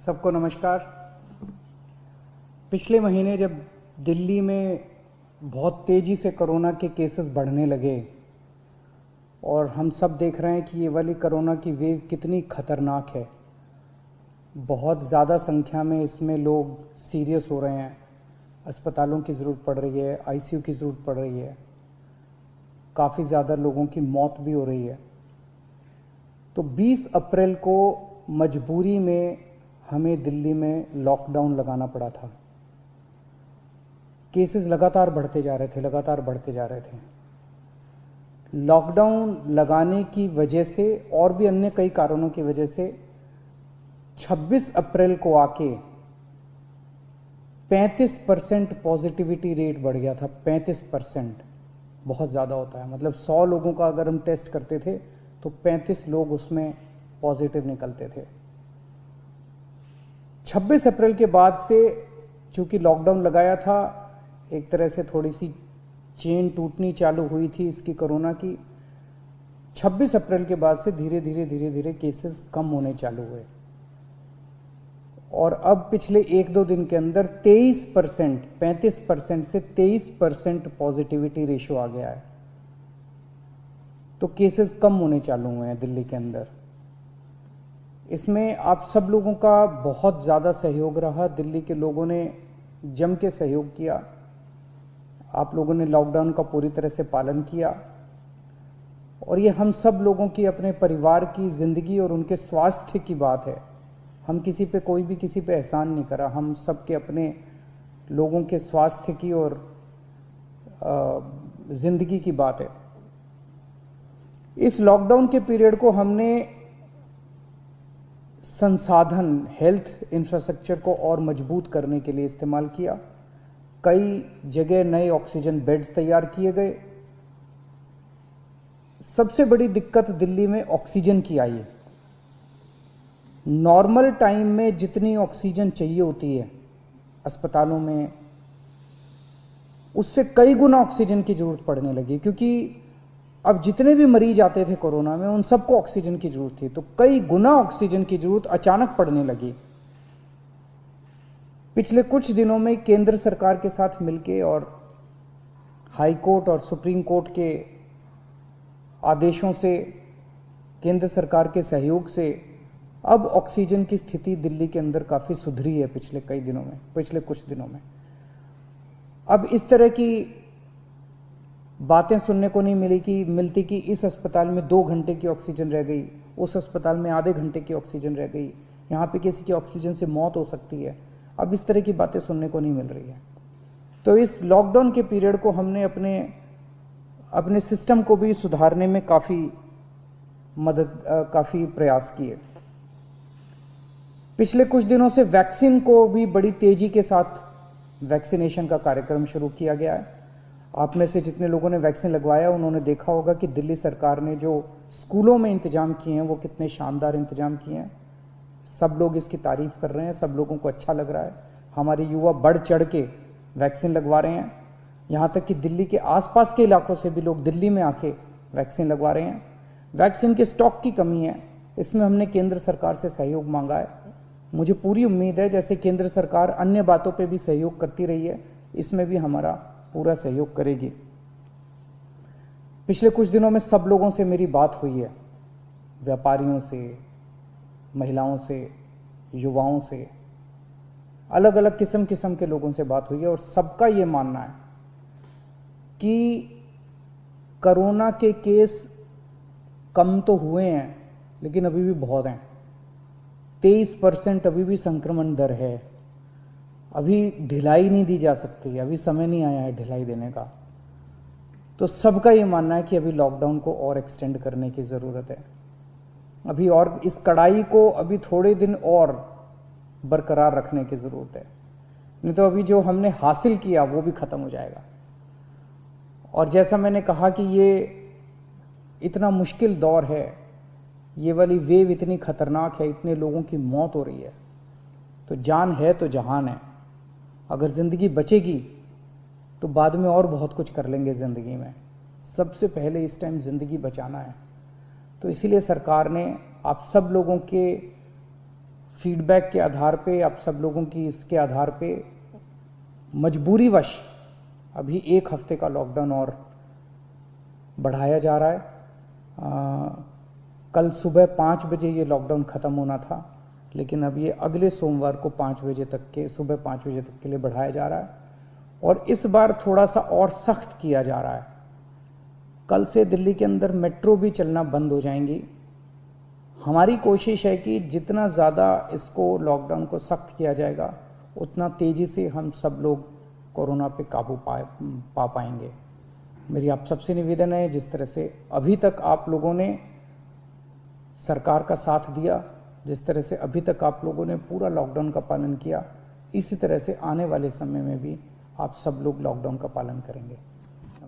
सबको नमस्कार। पिछले महीने जब दिल्ली में बहुत तेज़ी से कोरोना के केसेस बढ़ने लगे और हम सब देख रहे हैं कि ये वाली कोरोना की वेव कितनी ख़तरनाक है, बहुत ज़्यादा संख्या में इसमें लोग सीरियस हो रहे हैं, अस्पतालों की ज़रूरत पड़ रही है, आईसीयू की ज़रूरत पड़ रही है, काफ़ी ज़्यादा लोगों की मौत भी हो रही है। तो 20 अप्रैल को मजबूरी में हमें दिल्ली में लॉकडाउन लगाना पड़ा था। केसेस लगातार बढ़ते जा रहे थे। लॉकडाउन लगाने की वजह से और भी अन्य कई कारणों की वजह से 26 अप्रैल को आके 35% पॉजिटिविटी रेट बढ़ गया था। 35% बहुत ज़्यादा होता है, मतलब 100 लोगों का अगर हम टेस्ट करते थे तो 35 लोग उसमें पॉजिटिव निकलते थे। 26 अप्रैल के बाद से चूंकि लॉकडाउन लगाया था, एक तरह से थोड़ी सी चेन टूटनी चालू हुई थी इसकी कोरोना की। 26 अप्रैल के बाद से धीरे धीरे केसेस कम होने चालू हुए और अब पिछले 1-2 दिन के अंदर 23%, 35% से 23% पॉजिटिविटी रेशियो आ गया है। तो केसेस कम होने चालू हुए हैं दिल्ली के अंदर। इसमें आप सब लोगों का बहुत ज़्यादा सहयोग रहा। दिल्ली के लोगों ने जम के सहयोग किया। आप लोगों ने लॉकडाउन का पूरी तरह से पालन किया और ये हम सब लोगों की, अपने परिवार की ज़िंदगी और उनके स्वास्थ्य की बात है। हम किसी पे, कोई भी किसी पे एहसान नहीं करा, हम सब के अपने लोगों के स्वास्थ्य की और ज़िंदगी की बात है। इस लॉकडाउन के पीरियड को हमने संसाधन, हेल्थ इंफ्रास्ट्रक्चर को और मजबूत करने के लिए इस्तेमाल किया। कई जगह नए ऑक्सीजन बेड्स तैयार किए गए। सबसे बड़ी दिक्कत दिल्ली में ऑक्सीजन की आई है। नॉर्मल टाइम में जितनी ऑक्सीजन चाहिए होती है अस्पतालों में, उससे कई गुना ऑक्सीजन की जरूरत पड़ने लगी, क्योंकि अब जितने भी मरीज आते थे कोरोना में उन सबको ऑक्सीजन की जरूरत थी। तो कई गुना ऑक्सीजन की जरूरत अचानक पड़ने लगी। पिछले कुछ दिनों में केंद्र सरकार के साथ मिलके और हाई कोर्ट और सुप्रीम कोर्ट के आदेशों से, केंद्र सरकार के सहयोग से अब ऑक्सीजन की स्थिति दिल्ली के अंदर काफ़ी सुधरी है पिछले कुछ दिनों में। अब इस तरह की बातें सुनने को नहीं मिलती कि इस अस्पताल में 2 घंटे की ऑक्सीजन रह गई, उस अस्पताल में आधे घंटे की ऑक्सीजन रह गई, यहाँ पे किसी की ऑक्सीजन से मौत हो सकती है। अब इस तरह की बातें सुनने को नहीं मिल रही है। तो इस लॉकडाउन के पीरियड को हमने अपने सिस्टम को भी सुधारने में काफ़ी प्रयास किए। पिछले कुछ दिनों से वैक्सीन को भी बड़ी तेज़ी के साथ वैक्सीनेशन का कार्यक्रम शुरू किया गया है। आप में से जितने लोगों ने वैक्सीन लगवाया उन्होंने देखा होगा कि दिल्ली सरकार ने जो स्कूलों में इंतजाम किए हैं वो कितने शानदार इंतजाम किए हैं। सब लोग इसकी तारीफ़ कर रहे हैं, सब लोगों को अच्छा लग रहा है। हमारे युवा बढ़ चढ़ के वैक्सीन लगवा रहे हैं। यहाँ तक कि दिल्ली के आसपास के इलाकों से भी लोग दिल्ली में आके वैक्सीन लगवा रहे हैं। वैक्सीन के स्टॉक की कमी है, इसमें हमने केंद्र सरकार से सहयोग मांगा है। मुझे पूरी उम्मीद है जैसे केंद्र सरकार अन्य बातों पे भी सहयोग करती रही है, इसमें भी हमारा पूरा सहयोग करेगी। पिछले कुछ दिनों में सब लोगों से मेरी बात हुई है, व्यापारियों से, महिलाओं से, युवाओं से, अलग अलग किस्म के लोगों से बात हुई है और सबका ये मानना है कि कोरोना के केस कम तो हुए हैं लेकिन अभी भी बहुत हैं। 23% अभी भी संक्रमण दर है। अभी ढिलाई नहीं दी जा सकती, अभी समय नहीं आया है ढिलाई देने का। तो सबका ये मानना है कि अभी लॉकडाउन को और एक्सटेंड करने की ज़रूरत है। अभी और इस कड़ाई को अभी थोड़े दिन और बरकरार रखने की ज़रूरत है, नहीं तो अभी जो हमने हासिल किया वो भी ख़त्म हो जाएगा। और जैसा मैंने कहा कि ये इतना मुश्किल दौर है, ये वाली वेव इतनी ख़तरनाक है, इतने लोगों की मौत हो रही है, तो जान है तो जहान है। अगर ज़िंदगी बचेगी तो बाद में और बहुत कुछ कर लेंगे ज़िंदगी में। सबसे पहले इस टाइम ज़िंदगी बचाना है। तो इसीलिए सरकार ने आप सब लोगों के फीडबैक के आधार पे, आप सब लोगों की इसके आधार पे मजबूरीवश अभी 1 हफ्ते का लॉकडाउन और बढ़ाया जा रहा है। कल सुबह 5 बजे ये लॉकडाउन ख़त्म होना था, लेकिन अब ये अगले सोमवार को 5 बजे तक के, सुबह 5 बजे तक के लिए बढ़ाया जा रहा है और इस बार थोड़ा सा और सख्त किया जा रहा है। कल से दिल्ली के अंदर मेट्रो भी चलना बंद हो जाएंगी। हमारी कोशिश है कि जितना ज़्यादा इसको लॉकडाउन को सख्त किया जाएगा उतना तेज़ी से हम सब लोग कोरोना पे काबू पा पाएंगे। मेरी आप सबसे निवेदन है, जिस तरह से अभी तक आप लोगों ने सरकार का साथ दिया, जिस तरह से अभी तक आप लोगों ने पूरा लॉकडाउन का पालन किया, इसी तरह से आने वाले समय में भी आप सब लोग लॉकडाउन का पालन करेंगे।